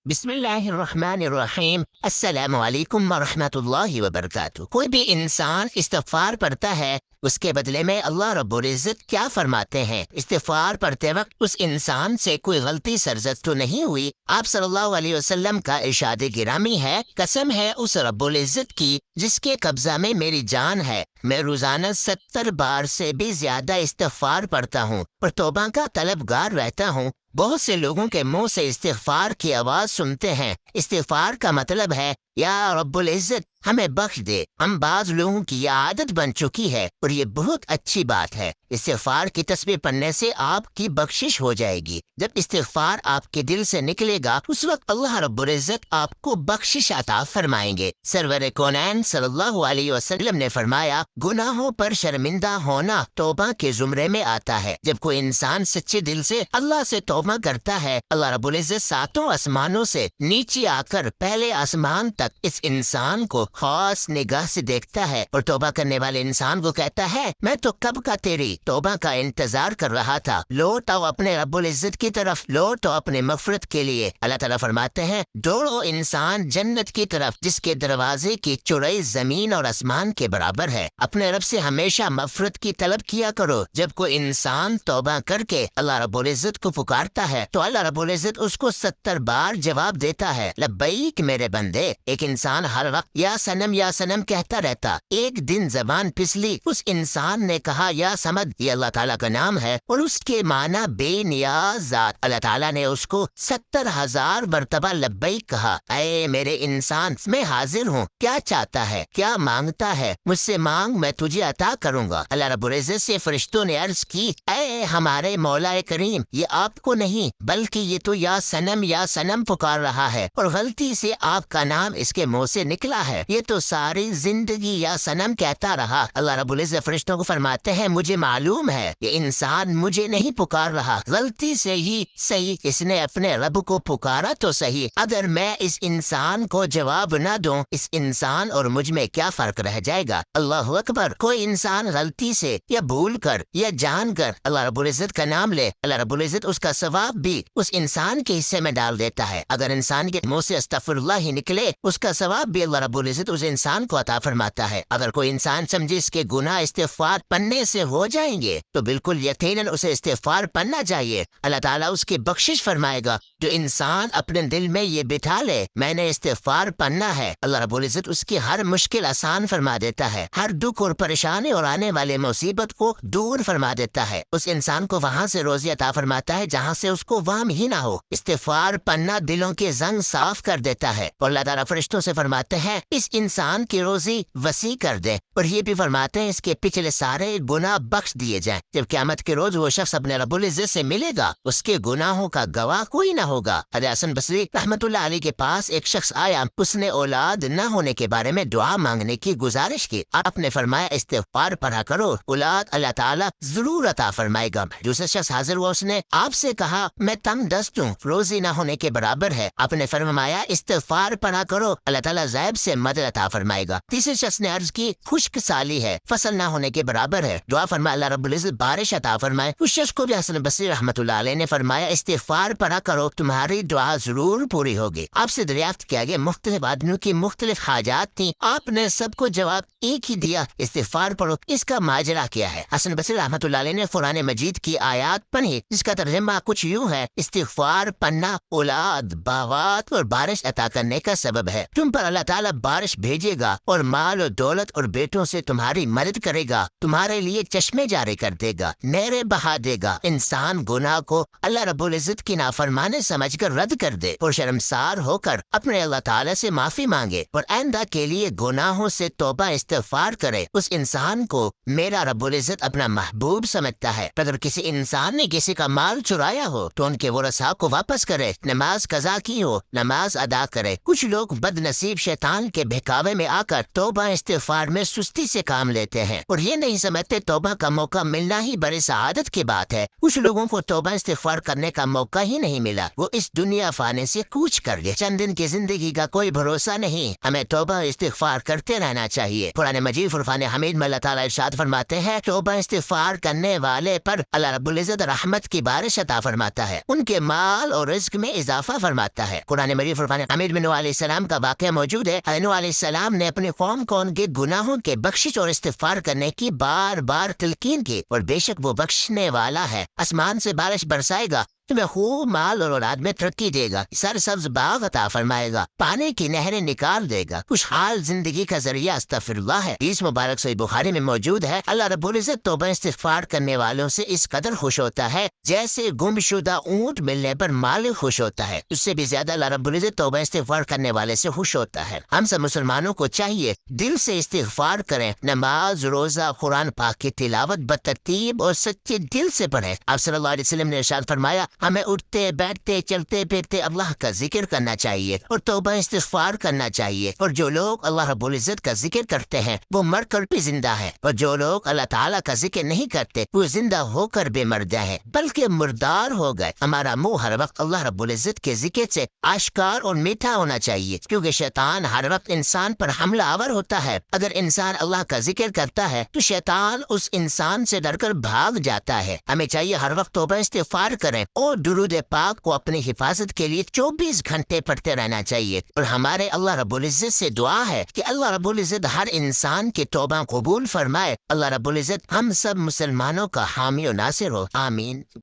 بسم اللہ الرحمن الرحیم۔ السلام علیکم ورحمۃ اللہ وبرکاتہ۔ کوئی بھی انسان استغفار پڑھتا ہے، اس کے بدلے میں اللہ رب العزت کیا فرماتے ہیں؟ استغفار پڑھتے وقت اس انسان سے کوئی غلطی سرزد تو نہیں ہوئی؟ آپ صلی اللہ علیہ وسلم کا ارشاد گرامی ہے، قسم ہے اس رب العزت کی جس کے قبضہ میں میری جان ہے، میں روزانہ 70 بار سے بھی زیادہ استغفار پڑھتا ہوں اور توبہ کا طلبگار رہتا ہوں۔ بہت سے لوگوں کے منہ سے استغفار کی آواز سنتے ہیں۔ استغفار کا مطلب ہے یا رب العزت ہمیں بخش دے۔ ہم بعض لوگوں کی یہ عادت بن چکی ہے اور یہ بہت اچھی بات ہے۔ استغفار کی تسبیح پڑھنے سے آپ کی بخشش ہو جائے گی۔ جب استغفار آپ کے دل سے نکلے گا اس وقت اللہ رب العزت آپ کو بخشش عطا فرمائیں گے۔ سرور کونین صلی اللہ علیہ وسلم نے فرمایا، گناہوں پر شرمندہ ہونا توبہ کے زمرے میں آتا ہے۔ جب کوئی انسان سچے دل سے اللہ سے توبہ کرتا ہے، اللہ رب العزت ساتوں آسمانوں سے نیچے آ کر پہلے آسمان تک اس انسان کو خاص نگاہ سے دیکھتا ہے اور توبہ کرنے والے انسان کو کہتا ہے، میں تو کب کا تیری توبہ کا انتظار کر رہا تھا، لوٹ آؤ اپنے رب العزت کی طرف، لوٹ آؤ اپنے مغفرت کے لیے۔ اللہ تعالیٰ فرماتے ہیں، دوڑو انسان جنت کی طرف جس کے دروازے کی چوڑائی زمین اور آسمان کے برابر ہے۔ اپنے رب سے ہمیشہ مغفرت کی طلب کیا کرو۔ جب کوئی انسان توبہ کر کے اللہ رب العزت کو پکارتا ہے تو اللہ رب العزت اس کو 70 بار جواب دیتا ہے، لبیک میرے بندے۔ ایک انسان ہر وقت یا سنم کہتا رہتا، ایک دن زبان پھسلی، اس انسان نے کہا یا سمد، یہ اللہ تعالیٰ کا نام ہے اور اس کے معنی بے نیاز ذات۔ اللہ تعالیٰ نے اس کو 70,000 مرتبہ لبیک کہا، اے میرے انسان میں حاضر ہوں، کیا چاہتا ہے، کیا مانگتا ہے، مجھ سے مانگ میں تجھے عطا کروں گا۔ اللہ رب العزت سے فرشتوں نے عرض کی، اے ہمارے مولا کریم، یہ آپ کو نہیں بلکہ یہ تو یا سنم پکار رہا ہے اور غلطی سے آپ کا نام اس کے منہ سے نکلا ہے، یہ تو ساری زندگی یا سنم کہتا رہا۔ اللہ رب العزت فرشتوں کو فرماتے ہیں، مجھے معلوم ہے یہ انسان مجھے نہیں پکار رہا، غلطی سے ہی صحیح اس نے اپنے رب کو پکارا تو صحیح، اگر میں اس انسان کو جواب نہ دوں اس انسان اور مجھ میں کیا فرق رہ جائے گا۔ اللہ اکبر۔ کوئی انسان غلطی سے یا بھول کر یا جان کر اللہ رب العزت کا نام لے، اللہ رب العزت اس کا ثواب بھی اس انسان کے حصے میں ڈال دیتا ہے۔ اگر انسان کے منہ سے استغفر اللہ ہی نکلے اس کا ثواب بھی اللہ رب العزت اس انسان کو عطا فرماتا ہے۔ اگر کوئی انسان سمجھے اس کے گناہ استغفار پڑھنے سے ہو جائیں گے تو بالکل یقیناً اسے استغفار پڑھنا چاہیے، اللہ تعالیٰ اس کی بخشش فرمائے گا۔ جو انسان اپنے دل میں یہ بٹھا لے میں نے استغفار پڑھنا ہے، اللہ رب العزت اس کی ہر مشکل آسان فرما دیتا ہے، ہر دکھ اور پریشانی اور آنے والے مصیبت کو دور فرما دیتا ہے، اس انسان کو وہاں سے روزی عطا فرماتا ہے جہاں سے اس کو وام ہی نہ ہو۔ استغفار پڑھنا دلوں کے زنگ صاف کر دیتا ہے اور اللہ تعالیٰ فرشتوں سے فرماتے ہیں، اس انسان کی روزی وسیع کر دے، اور یہ بھی فرماتے ہیں اس کے پچھلے سارے گناہ بخش دیے جائیں۔ جب قیامت کے روز وہ شخص اپنے رب العزت سے ملے گا اس کے گناہوں کا گواہ کوئی نہ ہوگا۔ حضرت حسن بصری رحمت اللہ علیہ کے پاس ایک شخص آیا، اس نے اولاد نہ ہونے کے بارے میں دعا مانگنے کی گزارش کی۔ آپ نے فرمایا، استغفار پڑھا کرو، اولاد اللہ تعالیٰ ضرور عطا فرمائے گا۔ دوسرا شخص حاضر ہوا، اس نے آپ سے کہا، میں تنگ دست ہوں، روزی نہ ہونے کے برابر ہے۔ آپ نے فرمایا، استغفار پڑھا کرو، اللہ تعالیٰ غیب سے مدد عطا فرمائے گا۔ تیسرے شخص نے عرض کی، خشک سالی ہے، فصل نہ ہونے کے برابر ہے، دعا فرمائے اللہ رب العزت بارش عطا فرمائے۔ اس شخص کو بھی حسن بصری رحمت اللہ علیہ نے فرمایا، استغفار پڑھا کرو، تمہاری دعا ضرور پوری ہوگی۔ آپ سے دریافت کیا گیا مختلف آدمیوں کی مختلف حاجات تھیں، آپ نے سب کو جواب ایک ہی دیا، استغفار پڑھو، اس کا ماجرا کیا ہے؟ حسن بصری رحمت اللہ علیہ نے قرآن مجید کی آیات پڑھی جس کا ترجمہ کچھ یوں ہے، استغفار پڑھنا اولاد، باغات اور بارش عطا کرنے کا سبب ہے۔ تم پر اللہ تعالیٰ بارش بھیجے گا اور مال و دولت اور بیٹوں سے تمہاری مدد کرے گا، تمہارے لیے چشمے جاری کر دے گا، نہریں بہا دے گا۔ انسان گناہ کو اللہ رب العزت کی نافرمانی سمجھ کر رد کر دے اور شرمسار ہو کر اپنے اللہ تعالیٰ سے معافی مانگے اور آئندہ کے لیے گناہوں سے توبہ استغفار کرے، اس انسان کو میرا رب العزت اپنا محبوب سمجھتا ہے۔ اگر کسی انسان نے کسی کا مال چرایا ہو تو ان کے ورثاء کو واپس کرے، نماز قضا کی ہو نماز ادا کرے۔ کچھ لوگ بد نصیب شیطان کے بہکاوے میں آ کر توبہ استغفار میں سستی سے کام لیتے ہیں اور یہ نہیں سمجھتے توبہ کا موقع ملنا ہی بڑی سعادت کی بات ہے۔ کچھ لوگوں کو توبہ استغفار کرنے کا موقع ہی نہیں ملا، وہ اس دنیا فانی سے کوچ کر گئے۔ چند دن کی زندگی کا کوئی بھروسہ نہیں، ہمیں توبہ استغفار کرتے رہنا چاہیے۔ قرآن مجید فرقان حمید میں اللہ تعالیٰ ارشاد فرماتے ہیں، توبہ استغفار کرنے والے پر اللہ رب العزت رحمت کی بارش عطا فرماتا ہے، ان کے مال اور رزق میں اضافہ فرماتا ہے۔ قرآن مجید فرقان حمید میں نوح علیہ السلام کا واقعہ موجود ہے۔ نوح علیہ السلام نے اپنی قوم کو ان کے گناہوں کے بخشش اور استغفار کرنے کی بار بار تلقین کی، اور بے شک وہ بخشنے والا ہے، آسمان سے بارش برسائے گا، تمہیں خوب مال اور اولاد میں ترقی دے گا، سرسبز باغ عطا فرمائے گا، پانی کی نہریں نکال دے گا، خوشحال زندگی کا ذریعہ استغفر اللہ ہے۔ اس مبارک صحیح بخاری میں موجود ہے، اللہ رب العزت توبہ استغفار کرنے والوں سے اس قدر خوش ہوتا ہے جیسے گم شدہ اونٹ ملنے پر مالک خوش ہوتا ہے، اس سے بھی زیادہ اللہ رب العزت توبہ استغفار کرنے والے سے خوش ہوتا ہے۔ ہم سب مسلمانوں کو چاہیے دل سے استغفار کریں، نماز، روزہ، قرآن پاک کی تلاوت بترتیب اور سچے دل سے پڑھیں۔ آپ صلی اللہ علیہ وسلم نے ارشاد فرمایا، ہمیں اٹھتے بیٹھتے چلتے پھرتے اللہ کا ذکر کرنا چاہیے اور توبہ استغفار کرنا چاہیے، اور جو لوگ اللہ رب العزت کا ذکر کرتے ہیں وہ مر کر بھی زندہ ہے، اور جو لوگ اللہ تعالیٰ کا ذکر نہیں کرتے وہ زندہ ہو کر بھی مردہ ہے بلکہ مردار ہو گئے۔ ہمارا منہ ہر وقت اللہ رب العزت کے ذکر سے آشکار اور میٹھا ہونا چاہیے، کیونکہ شیطان ہر وقت انسان پر حملہ آور ہوتا ہے۔ اگر انسان اللہ کا ذکر کرتا ہے تو شیطان اس انسان سے ڈر کر بھاگ جاتا ہے۔ ہمیں چاہیے ہر وقت توبہ استغفار کریں اور درود پاک کو اپنی حفاظت کے لیے 24 گھنٹے پڑھتے رہنا چاہیے، اور ہمارے اللہ رب العزت سے دعا ہے کہ اللہ رب العزت ہر انسان کی توبہ قبول فرمائے۔ اللہ رب العزت ہم سب مسلمانوں کا حامی و ناصر ہو، آمین۔